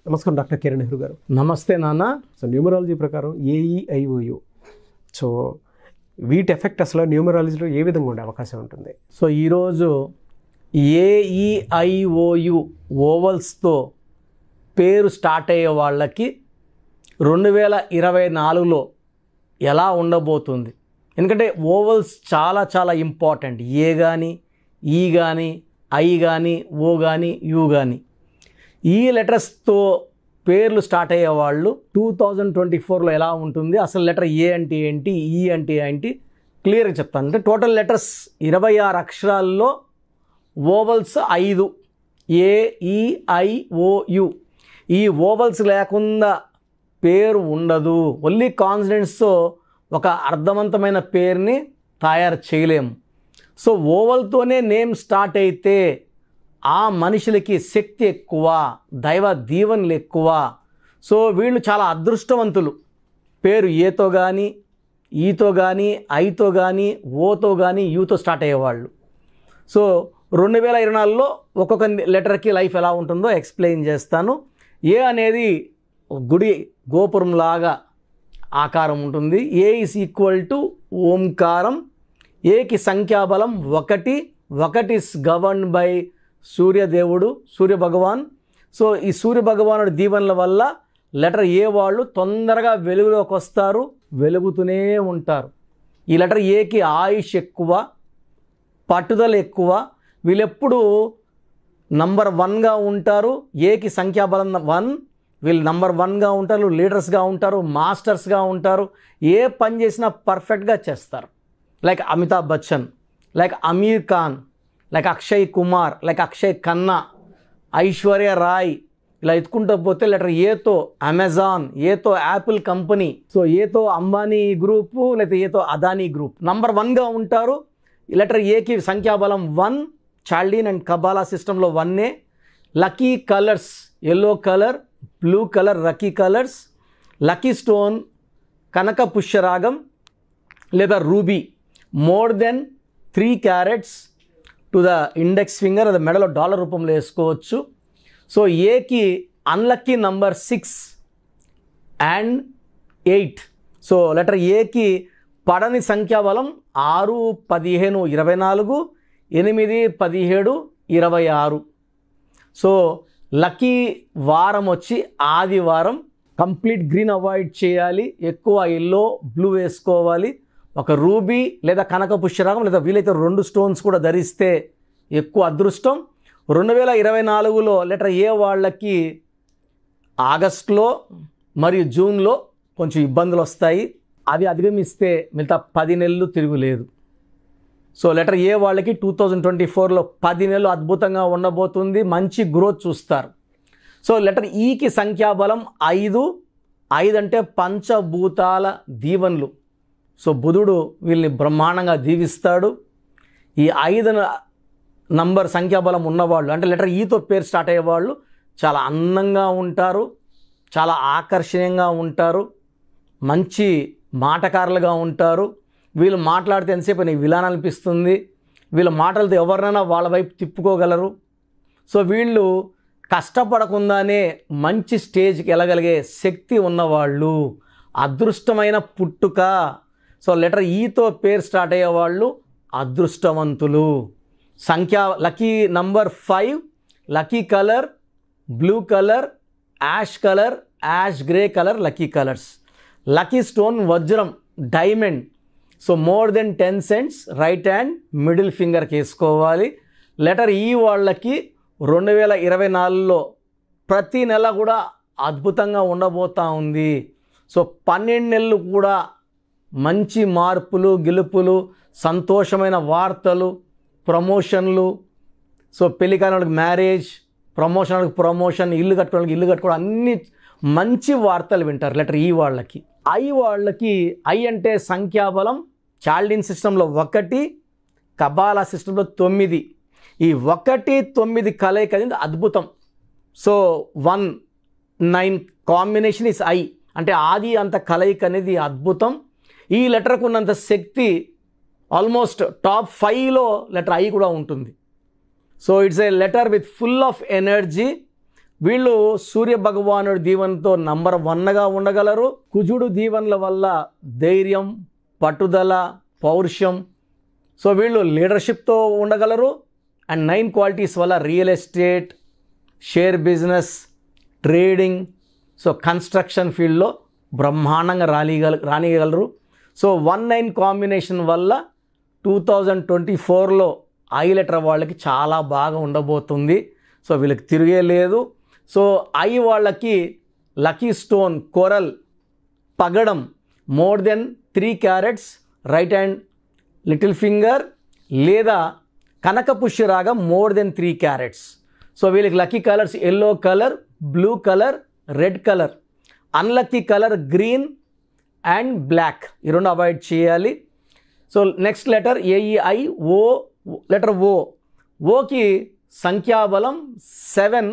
నమస్కారం డాక్టర్ కిరణ్ నెహ్రూ గారు. నమస్తే నాన్న. సో న్యూమరాలజీ ప్రకారం ఏఈఐఓయు, సో వీటి ఎఫెక్ట్ అసలు న్యూమరాలజీలో ఏ విధంగా ఉండే అవకాశం ఉంటుంది? సో ఈరోజు ఏఈఐఓయు ఓవల్స్తో పేరు స్టార్ట్ అయ్యే వాళ్ళకి 2024లో ఎలా ఉండబోతుంది? ఎందుకంటే ఓవల్స్ చాలా చాలా ఇంపార్టెంట్. ఏ కానీ, ఈ కానీ, ఐ కానీ, ఓ కానీ, యు కానీ, ఈ లెటర్స్తో పేర్లు స్టార్ట్ అయ్యే వాళ్ళు 2024లో ఎలా ఉంటుంది, అసలు లెటర్ ఏ అంటే ఏంటి, ఈ అంటే ఏంటి క్లియర్గా చెప్తాను. అంటే టోటల్ లెటర్స్ 26 అక్షరాల్లో ఓవల్స్ 5, ఏఈఐఓయు. ఈ ఓవల్స్ లేకుండా పేరు ఉండదు. ఓన్లీ కాన్సనెంట్స్తో ఒక అర్థవంతమైన పేరుని తయారు చేయలేము. సో ఓవల్తోనే నేమ్ స్టార్ట్ అయితే ఆ మనుషులకి శక్తి ఎక్కువ, దైవ దీవెనలు ఎక్కువ. సో వీళ్ళు చాలా అదృష్టవంతులు. పేరు ఏతో కానీ, ఈతో కానీ, ఐతో కానీ, ఓతో కానీ, యూతో స్టార్ట్ అయ్యేవాళ్ళు. సో 2024లో ఒక్కొక్క లెటర్కి లైఫ్ ఎలా ఉంటుందో ఎక్స్ప్లెయిన్ చేస్తాను. ఏ అనేది గుడి గోపురం లాగా ఆకారం ఉంటుంది. ఏ ఈజ్ ఈక్వల్ టు ఓంకారం. ఏకి సంఖ్యాబలం 1. 1 ఇస్ గవర్న్ బై సూర్యదేవుడు, సూర్య భగవాన్. సో ఈ సూర్య భగవానుడి దీవెనల వల్ల లెటర్ ఏ వాళ్ళు తొందరగా వెలుగులోకి వస్తారు, వెలుగుతూనే ఉంటారు. ఈ లెటర్ ఏకి ఆయుష్ ఎక్కువ, పట్టుదల ఎక్కువ. వీళ్ళెప్పుడు నంబర్ 1గా ఉంటారు. ఏకి సంఖ్యాబలం 1. వీళ్ళు నంబర్ 1గా ఉంటారు, లీడర్స్గా ఉంటారు, మాస్టర్స్గా ఉంటారు. ఏ పని చేసినా పర్ఫెక్ట్గా చేస్తారు. Like Amitabh Bachchan, like Aamir Khan, like Akshay Kumar, like Akshay Khanna, Aishwarya Rai. ఇలా ఎత్తుకుంటూ పోతే లెటర్ ఏతో అమెజాన్, ఏతో యాపిల్ కంపెనీ, సో ఏతో అంబానీ గ్రూపు, లేకపోతే ఏతో అదానీ గ్రూప్ నంబర్ 1గా ఉంటారు. ఈ లెటర్ ఏకి సంఖ్యాబలం 1. చాల్డీన్ అండ్ కబాలా సిస్టంలో 1. Lucky colours yellow colour, blue colour lucky colours. Lucky stone కనక పుష్యరాగం లేదా ruby. More than 3 carats to the index finger, అది మెడలో డాలర్ రూపంలో వేసుకోవచ్చు. సో ఏకి unlucky number 6 and 8. So letter ఏకి పడని సంఖ్యాబలం 6, 15, 24, 8, 17, 26. సో లక్కీ వారం వచ్చి ఆదివారం. కంప్లీట్ గ్రీన్ అవాయిడ్ చేయాలి, ఎక్కువ ఎల్లో బ్లూ వేసుకోవాలి. ఒక రూబీ లేదా కనక పుష్యరాగం లేదా వీలైతే 2 స్టోన్స్ కూడా ధరిస్తే ఎక్కువ అదృష్టం. 2024లో లెటర్ ఏ వాళ్ళకి ఆగస్టులో మరియు జూన్లో కొంచెం ఇబ్బందులు వస్తాయి. అవి అధిగమిస్తే మిగతా 10 నెలలు తిరుగులేదు. సో లెటర్ ఏ వాళ్ళకి 2024లో 10 నెలలు అద్భుతంగా ఉండబోతుంది. మంచి గ్రోత్ చూస్తారు. సో లెటర్ ఈకి సంఖ్యాబలం 5. 5 అంటే పంచభూతాల దీవెనలు. సో బుధుడు వీళ్ళని బ్రహ్మాండంగా దీవిస్తాడు. ఈ 5 నంబర్ సంఖ్యాబలం ఉన్నవాళ్ళు, అంటే లెటర్ ఈతో పేరు స్టార్ట్ అయ్యేవాళ్ళు చాలా అందంగా ఉంటారు, చాలా ఆకర్షణీయంగా ఉంటారు, మంచి మాటకారులుగా ఉంటారు. వీళ్ళు మాట్లాడితే ఎంతసేపు నీకు విలాన్ అనిపిస్తుంది. వీళ్ళ మాటలతో ఎవరినైనా వాళ్ళ వైపు తిప్పుకోగలరు. సో వీళ్ళు కష్టపడకుండానే మంచి స్టేజ్కి వెళ్ళగలిగే శక్తి ఉన్నవాళ్ళు, అదృష్టమైన పుట్టుక. సో లెటర్ ఈతో పేరు స్టార్ట్ అయ్యేవాళ్ళు అదృష్టవంతులు. Lucky number 5, lucky colour blue colour, ash colour, ash grey colour lucky colours. Lucky stone వజ్రం, diamond. So more than 10 cents right hand middle ఫింగర్కి వేసుకోవాలి. లెటర్ ఈ వాళ్ళకి 2024లో ప్రతి నెల కూడా అద్భుతంగా ఉండబోతూ ఉంది. సో 12 నెలలు కూడా మంచి మార్పులు, గెలుపులు, సంతోషమైన వార్తలు, ప్రమోషన్లు. సో పెళ్లి కాని వాళ్ళకి మ్యారేజ్, ప్రమోషన్ వాళ్ళకి ప్రమోషన్, ఇల్లు కట్టుకోవడానికి ఇల్లు కట్టుకోవడం, అన్ని మంచి వార్తలు వింటారు లెటర్ ఈ వాళ్ళకి. ఐ వాళ్ళకి, ఐ అంటే సంఖ్యాబలం చాల్డీన్ సిస్టంలో 1, కబాలా సిస్టంలో 9. ఈ 1, 9 కలయిక అనేది అద్భుతం. సో 1, 9 కాంబినేషన్ ఇస్ ఐ, అంటే ఆది అంత కలయిక అనేది అద్భుతం. ఈ లెటర్కు ఉన్నంత శక్తి ఆల్మోస్ట్ టాప్ 5లో లెటర్ ఐ కూడా ఉంటుంది. So it's a letter with full of energy, వీళ్ళు సూర్య భగవానుడి దీవెనతో నంబర్ 1గా ఉండగలరు. కుజుడు దీవెనల వల్ల ధైర్యం, పట్టుదల, పౌరుషం, సో వీళ్ళు లీడర్షిప్తో ఉండగలరు. అండ్ 9 క్వాలిటీస్ వల్ల real estate, share business, trading, so construction ఫీల్డ్లో బ్రహ్మాండంగా రానియగలరు. సో 1-9 కాంబినేషన్ వల్ల 2024లో ఐ లెటర్ వాళ్ళకి చాలా బాగా ఉండబోతుంది. సో వీళ్ళకి తిరిగే లేదు. సో ఐ వాళ్ళకి లక్కీ స్టోన్ కోరల్ పగడం more than 3 carats right hand little finger, లేదా కనకపుష్యరాగం మోర్ దెన్ 3 క్యారెట్స్. సో వీళ్ళకి lucky colours yellow colour, blue colour, red colour. Unlucky colour green and black, ఈ 2 అవాయిడ్ చేయాలి. So next letter A E I O, letter O. ఓకి సంఖ్యాబలం 7,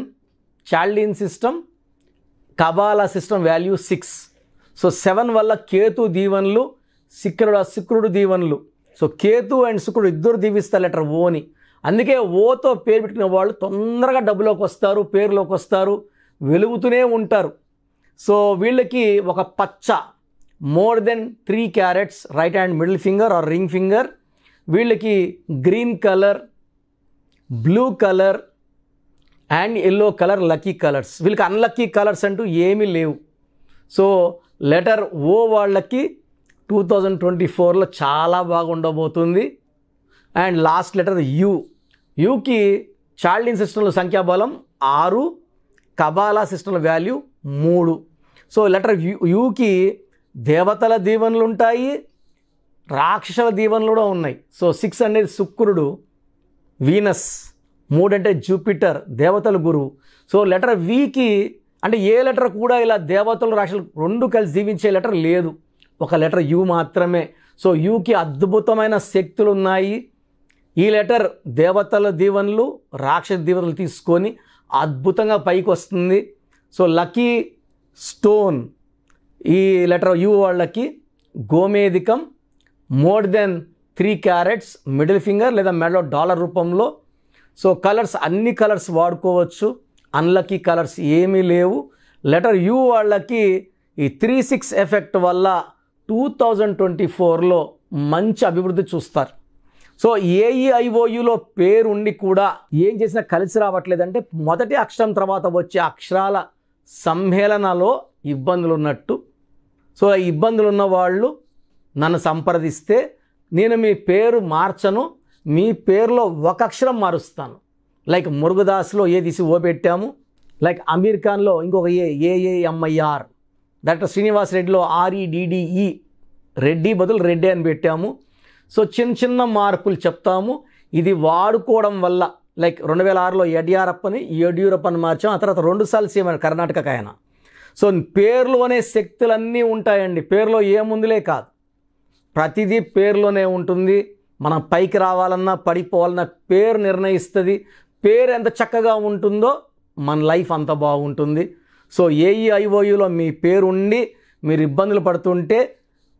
Chaldean system, Kabbalah system value 6. So 7 వల్ల కేతు దీవెనలు, శుక్రుడు దీవెనలు. So Ketu and శుక్రుడు ఇద్దరు దీవిస్తారు లెటర్ ఓని. అందుకే ఓతో పేరు పెట్టుకునే వాళ్ళు తొందరగా డబ్బులోకి వస్తారు, పేరులోకి వస్తారు, వెలుగుతూనే ఉంటారు. సో వీళ్ళకి ఒక పచ్చ more than 3 carats right hand middle finger or ring finger. వీళ్ళకి green colour, blue colour and yellow colour lucky colours. వీళ్ళకి అన్లక్కీ కలర్స్ అంటూ ఏమీ లేవు. సో లెటర్ ఓ వాళ్ళకి 2024లో చాలా బాగా ఉండబోతుంది. And last letter U. యూకి చాల్డీన్ సిస్టంలో సంఖ్యాబలం 6, కబాలా సిస్టంలో వాల్యూ 3. సో లెటర్ యూకి దేవతల దీవెనలు ఉంటాయి, రాక్షసుల దీవెనలు కూడా ఉన్నాయి. సో 6 అనేది శుక్రుడు, వీనస్, 3 అంటే జూపిటర్, దేవతల గురువు. సో లెటర్ వీకి అంటే ఏ లెటర్ కూడా ఇలా దేవతలు రాక్షసులు 2 కలిసి దీవించే లెటర్ లేదు, ఒక లెటర్ యూ మాత్రమే. సో యూకి అద్భుతమైన శక్తులు ఉన్నాయి. ఈ లెటర్ దేవతల దీవెనలు, రాక్షస దీవెనలు తీసుకొని అద్భుతంగా పైకి వస్తుంది. సో లక్కీ స్టోన్ ఈ లెటర్ యూ వాళ్ళకి గోమేధికం more than 3 carats middle finger లేదా మెడలో డాలర్ రూపంలో. సో కలర్స్ అన్ని కలర్స్ వాడుకోవచ్చు, అన్లక్కీ కలర్స్ ఏమీ లేవు. లెటర్ యూ వాళ్ళకి ఈ 3-6 ఎఫెక్ట్ వల్ల 2024లో మంచి అభివృద్ధి చూస్తారు. సో ఏఈఐఓయులో పేరు ఉండి కూడా ఏం చేసినా కలిసి రావట్లేదంటే మొదటి అక్షరం తర్వాత వచ్చే అక్షరాల సమ్మేళనలో ఇబ్బందులు ఉన్నట్టు. సో ఈ ఇబ్బందులు ఉన్న వాళ్ళు నన్ను సంప్రదిస్తే నేను మీ పేరు మార్చను, మీ పేరులో ఒక అక్షరం మారుస్తాను. లైక్ మురుగదాస్లో ఏ తీసి ఓ పెట్టాము, లైక్ అమీర్ ఖాన్లో ఇంకొక ఏఏఎంఐఆర్, డాక్టర్ శ్రీనివాస్ రెడ్డిలో REDDE, రెడ్డి బదులు రెడ్డి అని పెట్టాము. సో చిన్న చిన్న మార్పులు చెప్తాము. ఇది వాడుకోవడం వల్ల లైక్ 2006లో యడ్యూరప్పని మార్చాం, ఆ తర్వాత 2 సార్లు సీఎం కర్ణాటకకు ఆయన. సో పేరులోనే శక్తులన్నీ ఉంటాయండి, పేరులో ఏముందిలే కాదు, ప్రతిదీ పేరులోనే ఉంటుంది. మనం పైకి రావాలన్నా పడిపోవాలన్నా పేరు నిర్ణయిస్తుంది. పేరు ఎంత చక్కగా ఉంటుందో మన లైఫ్ అంత బాగుంటుంది. సో ఏఈఐఓయులో మీ పేరు ఉండి మీరు ఇబ్బందులు పడుతుంటే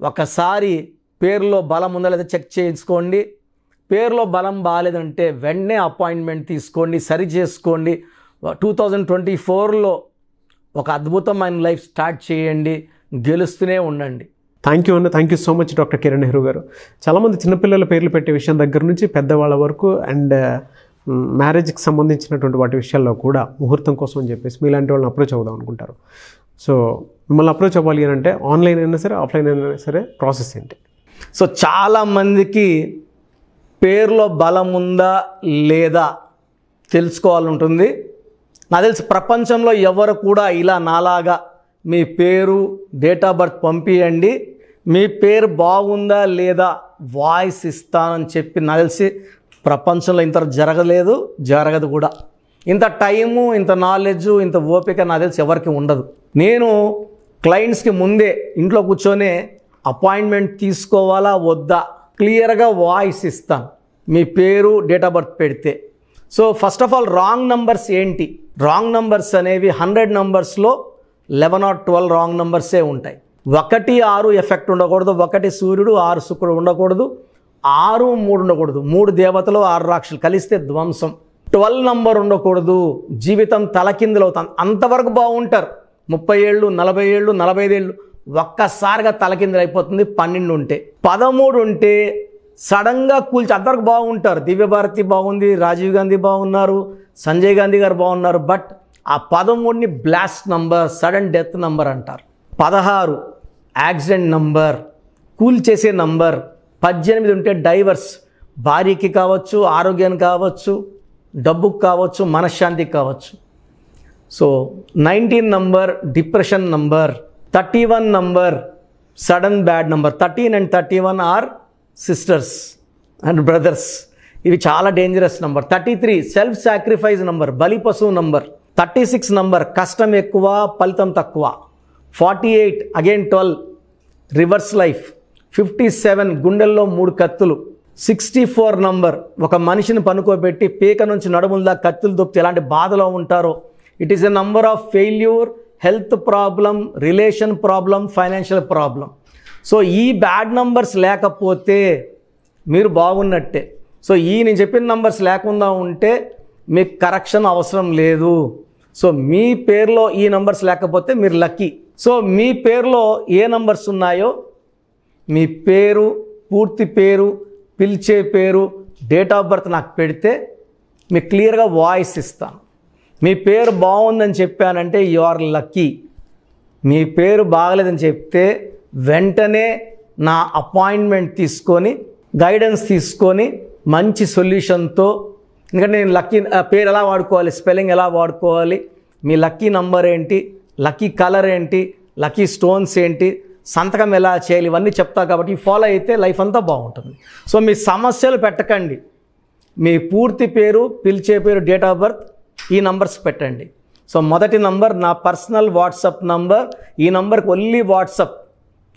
ఒకసారి పేరులో బలం ఉందా లేదా చెక్ చేయించుకోండి. పేరులో బలం బాగాలేదంటే వెంటనే అపాయింట్మెంట్ తీసుకోండి, సరి చేసుకోండి. 2024లో ఒక అద్భుతమైన లైఫ్ స్టార్ట్ చేయండి, గెలుస్తూనే ఉండండి. థ్యాంక్ యూ అన్న, thank you so much doctor Kiran Nehru గారు. చాలామంది చిన్నపిల్లల పేర్లు పెట్టే విషయం దగ్గర నుంచి పెద్దవాళ్ళ వరకు అండ్ మ్యారేజ్కి సంబంధించినటువంటి వాటి విషయాల్లో కూడా ముహూర్తం కోసం అని చెప్పేసి మీలాంటి వాళ్ళని అప్రోచ్ అవుదాం అనుకుంటారు. సో మిమ్మల్ని అప్రోచ్ అవ్వాలి అని అంటే ఆన్లైన్ అయినా సరే ఆఫ్లైన్ అయినా సరే ప్రాసెస్ ఏంటి? సో చాలామందికి పేరులో బలం ఉందా లేదా తెలుసుకోవాలంటుంది. నాకు తెలిసి ప్రపంచంలో ఎవరు కూడా ఇలా నాలాగా మీ పేరు డేట్ ఆఫ్ బర్త్ పంపియండి, మీ పేరు బాగుందా లేదా వాయిస్ ఇస్తానని చెప్పి నాకు తెలిసి ప్రపంచంలో ఇంత జరగలేదు, జరగదు కూడా. ఇంత టైము, ఇంత నాలెడ్జు, ఇంత ఓపిక నాకు తెలిసి ఎవరికి ఉండదు. నేను క్లయింట్స్కి ముందే ఇంట్లో కూర్చొని అపాయింట్మెంట్ తీసుకోవాలా వద్దా క్లియర్గా వాయిస్ ఇస్తాను మీ పేరు డేట్ ఆఫ్ బర్త్ పెడితే. So first of all wrong numbers ఏంటి? రాంగ్ నంబర్స్ అనేవి 100 నంబర్స్లో 11 or 12 రాంగ్ నంబర్సే ఉంటాయి. 1, 6 ఎఫెక్ట్ ఉండకూడదు, 1 సూర్యుడు 6 శుక్రుడు ఉండకూడదు, 6, 3 ఉండకూడదు. 3 దేవతలు 6 రాక్షసులు కలిస్తే ధ్వంసం. 12 నంబర్ ఉండకూడదు, జీవితం తలకిందులు అవుతుంది. అంతవరకు బాగుంటారు, 30 ఏళ్ళు 40 ఏళ్ళు 45 ఏళ్ళు, ఒక్కసారిగా తలకిందులు అయిపోతుంది 12 ఉంటే. 13 ఉంటే సడన్గా కూల్చి అంతవరకు బాగుంటారు. దివ్యభారతి బాగుంది, రాజీవ్ గాంధీ బాగున్నారు, సంజయ్ గాంధీ గారు బాగున్నారు. బట్ ఆ 13ని blast number, sudden death number అంటారు. 16 యాక్సిడెంట్ నంబర్, కూల్ చేసే నంబర్. 18 ఉంటే డైవర్స్, భార్యకి కావచ్చు, ఆరోగ్యానికి కావచ్చు, డబ్బుకు కావచ్చు, మనశ్శాంతికి కావచ్చు. So 19 number depression number. 31 number sudden bad number. 13 and 31 are sisters and brothers, ఇవి చాలా dangerous number. 33 self sacrifice number, బలి పశువు నంబర్. 36 నంబర్ కష్టం ఎక్కువ ఫలితం తక్కువ. 48 అగైన్ 12 రివర్స్ లైఫ్. 57 గుండెల్లో 3 కత్తులు. 64 నంబర్ ఒక మనిషిని పనుకోబెట్టి పీక నుంచి నడుముల కత్తులు దొప్పితే ఎలాంటి బాధలో ఉంటారో. It is a number of failure, health problem, relation problem, financial problem. So ఈ బ్యాడ్ నంబర్స్ లేకపోతే మీరు బాగున్నట్టే. సో ఈ నేను చెప్పిన నంబర్స్ లేకుండా ఉంటే మీకు కరెక్షన్ అవసరం లేదు. సో మీ పేరులో ఈ నంబర్స్ లేకపోతే మీరు లక్కీ. సో మీ పేరులో ఏ నంబర్స్ ఉన్నాయో, మీ పేరు, పూర్తి పేరు, పిలిచే పేరు, డేట్ ఆఫ్ బర్త్ నాకు పెడితే మీకు క్లియర్గా వాయిస్ ఇస్తాను. మీ పేరు బాగుందని చెప్పానంటే యు ఆర్ లక్కీ. మీ పేరు బాగలేదని చెప్తే వెంటనే నా అపాయింట్మెంట్ తీసుకొని, గైడెన్స్ తీసుకొని, మంచి సొల్యూషన్తో, ఎందుకంటే నేను లక్కీ పేరు ఎలా వాడుకోవాలి, స్పెల్లింగ్ ఎలా వాడుకోవాలి, మీ లక్కీ నంబర్ ఏంటి, లక్కీ కలర్ ఏంటి, లక్కీ స్టోన్స్ ఏంటి, సంతకం ఎలా చేయాలి, ఇవన్నీ చెప్తా. కాబట్టి ఫాలో అయితే లైఫ్ అంతా బాగుంటుంది. సో మీ సమస్యలు పెట్టకండి, మీ పూర్తి పేరు, పిలిచే పేరు, డేట్ ఆఫ్ బర్త్, ఈ నంబర్స్ పెట్టండి. సో మొదటి నంబర్ నా పర్సనల్ వాట్సాప్ నంబర్. ఈ నంబర్కి ఓన్లీ వాట్సాప్,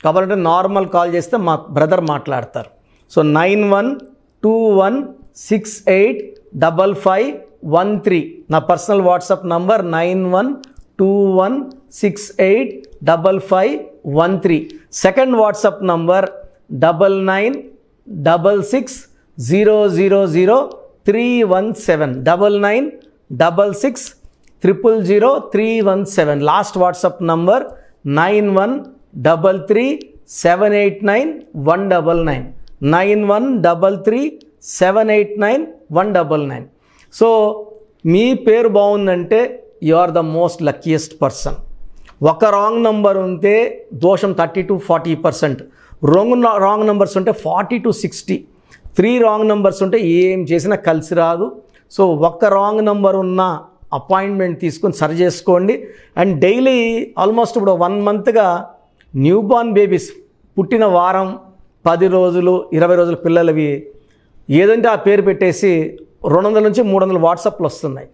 కాబట్టి నార్మల్ కాల్ చేస్తే మా బ్రదర్ మాట్లాడతారు. సో 9121685513 నా personal WhatsApp number. 9121685513. Second WhatsApp number 9966000317 9966000317. Last WhatsApp number 9133789199 9133789199. So మీ పేరు బాగుందంటే you are the most luckiest person. ఒక రాంగ్ నంబర్ ఉంటే దోషం 30 to 40%, రాంగ్ నంబర్స్ ఉంటే 40 to 60, 3 రాంగ్ నంబర్స్ ఉంటే ఏం చేసినా కలిసి రాదు. సో ఒక్క రాంగ్ నంబర్ ఉన్న అపాయింట్మెంట్ తీసుకొని సరి చేసుకోండి. అండ్ డైలీ ఆల్మోస్ట్ ఇప్పుడు 1 మంత్గా న్యూ బార్న్ బేబీస్ పుట్టిన వారం, 10 రోజులు, 20 రోజుల పిల్లలవి ఏదంటే ఆ పేరు పెట్టేసి 200 నుంచి 300 వాట్సాప్లు వస్తున్నాయి.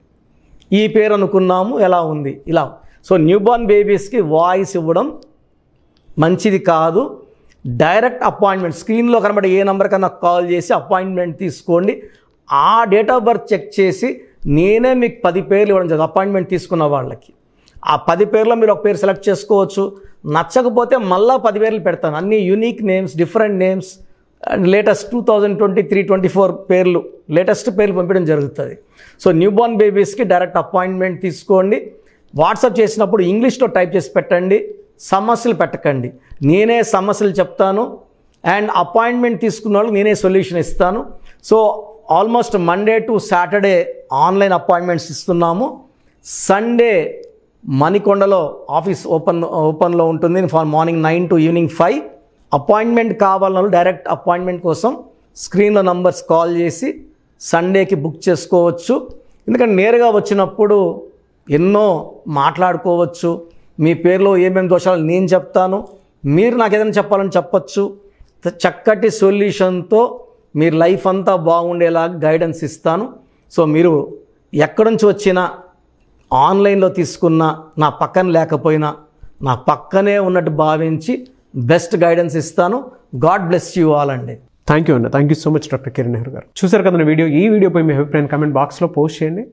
ఈ పేరు అనుకున్నాము, ఎలా ఉంది ఇలా. సో న్యూ బార్న్ బేబీస్కి వాయిస్ ఇవ్వడం మంచిది కాదు. డైరెక్ట్ అపాయింట్మెంట్, స్క్రీన్లో కనబడే ఏ నెంబర్ కన్నా కాల్ చేసి అపాయింట్మెంట్ తీసుకోండి. ఆ డేట్ ఆఫ్ బర్త్ చెక్ చేసి నేనే మీకు 10 పేర్లు ఇవ్వడం జరుగుతుంది అపాయింట్మెంట్ తీసుకున్న వాళ్ళకి. ఆ 10 పేర్లో మీరు ఒక పేరు సెలెక్ట్ చేసుకోవచ్చు. నచ్చకపోతే మళ్ళీ 10 పేర్లు పెడతాను, అన్ని unique names, different names, latest 2023-24 పేర్లు, లేటెస్ట్ పేర్లు పంపించడం జరుగుతుంది. సో న్యూ బార్న్ బేబీస్కి డైరెక్ట్ అపాయింట్మెంట్ తీసుకోండి. వాట్సాప్ చేసినప్పుడు ఇంగ్లీష్లో టైప్ చేసి పెట్టండి, సమస్యలు పెట్టకండి. నేనే సమస్యలు చెప్తాను అండ్ అపాయింట్మెంట్ తీసుకున్న వాళ్ళకి నేనే సొల్యూషన్ ఇస్తాను. So almost Monday to Saturday online appointments ఇస్తున్నాము. సండే మణికొండలో ఆఫీస్ ఓపెన్లో ఉంటుంది, మార్నింగ్ 9 to ఈవినింగ్ 5. అపాయింట్మెంట్ కావాలన్న డైరెక్ట్ అపాయింట్మెంట్ కోసం స్క్రీన్లో నంబర్స్ కాల్ చేసి సండేకి బుక్ చేసుకోవచ్చు. ఎందుకంటే నేరుగా వచ్చినప్పుడు ఎన్నో మాట్లాడుకోవచ్చు. మీ పేరులో ఏమేమి దోషాలు నేను చెప్తాను, మీరు నాకు ఏదైనా చెప్పాలని చెప్పచ్చు. చక్కటి సొల్యూషన్తో మీరు లైఫ్ అంతా బాగుండేలాగా గైడెన్స్ ఇస్తాను. సో మీరు ఎక్కడి నుంచి వచ్చినా, ఆన్లైన్లో తీసుకున్న, నా పక్కన లేకపోయినా నా పక్కనే ఉన్నట్టు భావించి బెస్ట్ గైడెన్స్ ఇస్తాను. గాడ్ బ్లెస్ యూ ఆల్ అండి. థ్యాంక్ యూ అండి. Thank you so much doctor Kiran Nehru గారు. చూసారు కదా వీడియో. ఈ వీడియోపై మీ అభిప్రాయం కామెంట్ బాక్స్లో పోస్ట్ చేయండి.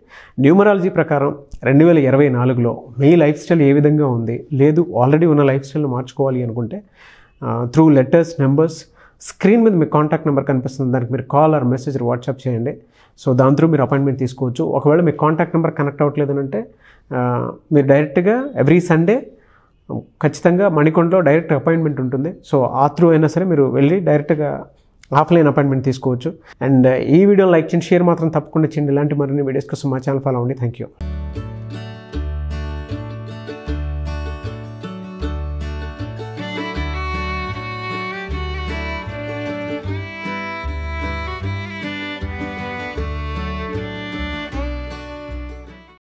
న్యూమరాలజీ ప్రకారం 2024లో మీ లైఫ్ స్టైల్ ఏ విధంగా ఉంది, లేదు ఆల్రెడీ ఉన్న లైఫ్ స్టైల్ని మార్చుకోవాలి అనుకుంటే త్రూ లెటర్స్, నెంబర్స్, స్క్రీన్ మీద మీ కాంటాక్ట్ నెంబర్ కనిపిస్తుంది, దానికి మీరు కాల్ ఆర్ మెసేజ్ వాట్సాప్ చేయండి. సో దాని త్రూ మీరు అపాయింట్మెంట్ తీసుకోవచ్చు. ఒకవేళ మీ కాంటాక్ట్ నెంబర్ కనెక్ట్ అవ్వట్లేదు అంటే మీరు డైరెక్ట్గా ఎవ్రీ సండే ఖచ్చితంగా మణికొండలో డైరెక్ట్ అపాయింట్మెంట్ ఉంటుంది. సో ఆ త్రూ అయినా సరే మీరు వెళ్ళి డైరెక్ట్గా ఆఫ్లైన్ అపాయింట్మెంట్ తీసుకోవచ్చు. అండ్ ఈ వీడియో లైక్ చేయండి, షేర్ మాత్రం తప్పకుండా చేయండి. ఇలాంటి మరిన్ని వీడియోస్ కోసం మా ఛానల్ ఫాలో అవ్వండి. Thank you.